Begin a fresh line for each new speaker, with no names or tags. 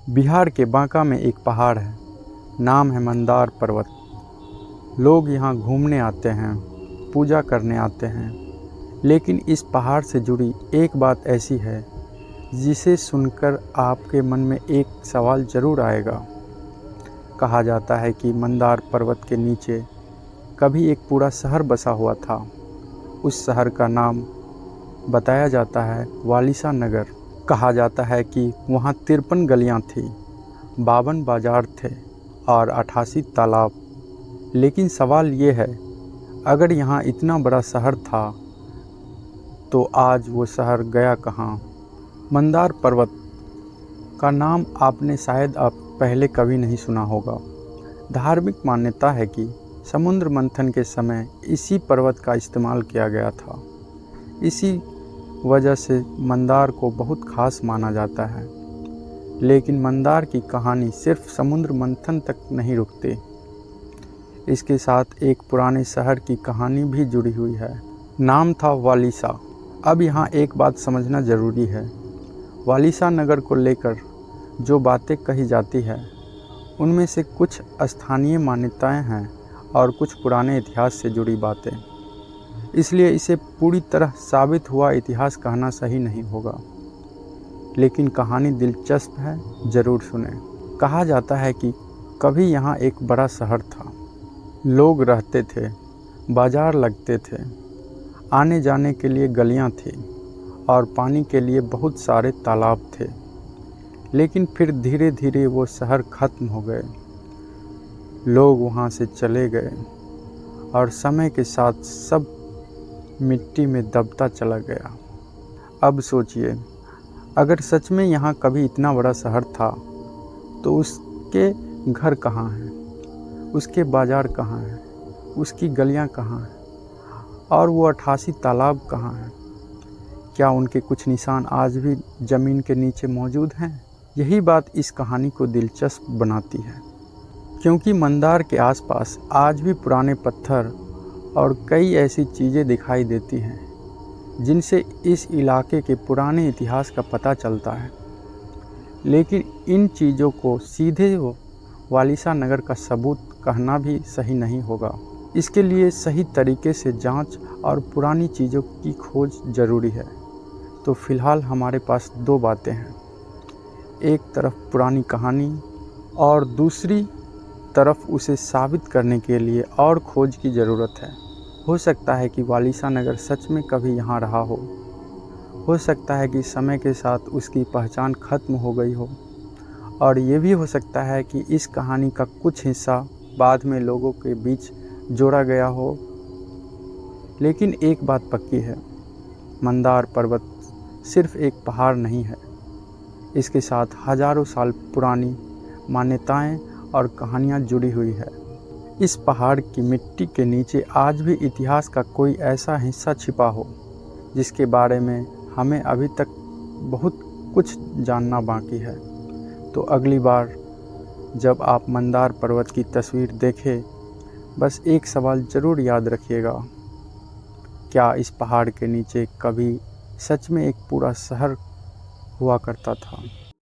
बिहार के बांका में एक पहाड़ है, नाम है मंदार पर्वत। लोग यहाँ घूमने आते हैं, पूजा करने आते हैं, लेकिन इस पहाड़ से जुड़ी एक बात ऐसी है जिसे सुनकर आपके मन में एक सवाल ज़रूर आएगा। कहा जाता है कि मंदार पर्वत के नीचे कभी एक पूरा शहर बसा हुआ था। उस शहर का नाम बताया जाता है वालिसा नगर। कहा जाता है कि वहाँ 53 गलियाँ थीं, 52 बाज़ार थे और 88 तालाब। लेकिन सवाल ये है, अगर यहाँ इतना बड़ा शहर था तो आज वो शहर गया कहाँ? मंदार पर्वत का नाम आपने शायद अब पहले कभी नहीं सुना होगा। धार्मिक मान्यता है कि समुद्र मंथन के समय इसी पर्वत का इस्तेमाल किया गया था। इसी वजह से मंदार को बहुत खास माना जाता है। लेकिन मंदार की कहानी सिर्फ समुद्र मंथन तक नहीं रुकती। इसके साथ एक पुराने शहर की कहानी भी जुड़ी हुई है। नाम था वालिसा। अब यहाँ एक बात समझना ज़रूरी है। वालिसा नगर को लेकर जो बातें कही जाती है उनमें से कुछ स्थानीय मान्यताएं हैं और कुछ पुराने इतिहास से जुड़ी बातें। इसलिए इसे पूरी तरह साबित हुआ इतिहास कहना सही नहीं होगा। लेकिन कहानी दिलचस्प है, ज़रूर सुने। कहा जाता है कि कभी यहाँ एक बड़ा शहर था। लोग रहते थे, बाज़ार लगते थे, आने जाने के लिए गलियाँ थीं और पानी के लिए बहुत सारे तालाब थे। लेकिन फिर धीरे धीरे वो शहर ख़त्म हो गए। लोग वहाँ से चले गए और समय के साथ सब मिट्टी में दबता चला गया। अब सोचिए, अगर सच में यहाँ कभी इतना बड़ा शहर था तो उसके घर कहाँ हैं, उसके बाज़ार कहाँ हैं, उसकी गलियाँ कहाँ हैं और वो 88 तालाब कहाँ हैं? क्या उनके कुछ निशान आज भी ज़मीन के नीचे मौजूद हैं? यही बात इस कहानी को दिलचस्प बनाती है, क्योंकि मंदार के आसपास आज भी पुराने पत्थर और कई ऐसी चीज़ें दिखाई देती हैं जिनसे इस इलाके के पुराने इतिहास का पता चलता है। लेकिन इन चीज़ों को सीधे वालिसा नगर का सबूत कहना भी सही नहीं होगा। इसके लिए सही तरीके से जांच और पुरानी चीज़ों की खोज ज़रूरी है। तो फ़िलहाल हमारे पास दो बातें हैं, एक तरफ पुरानी कहानी और दूसरी तरफ उसे साबित करने के लिए और खोज की ज़रूरत है। हो सकता है कि वालिसा नगर सच में कभी यहाँ रहा हो सकता है कि समय के साथ उसकी पहचान खत्म हो गई हो, और ये भी हो सकता है कि इस कहानी का कुछ हिस्सा बाद में लोगों के बीच जोड़ा गया हो। लेकिन एक बात पक्की है, मंदार पर्वत सिर्फ एक पहाड़ नहीं है, इसके साथ हजारों साल पुरानी मान्यताएं और कहानियाँ जुड़ी हुई है। इस पहाड़ की मिट्टी के नीचे आज भी इतिहास का कोई ऐसा हिस्सा छिपा हो जिसके बारे में हमें अभी तक बहुत कुछ जानना बाकी है। तो अगली बार जब आप मंदार पर्वत की तस्वीर देखें, बस एक सवाल ज़रूर याद रखिएगा, क्या इस पहाड़ के नीचे कभी सच में एक पूरा शहर हुआ करता था?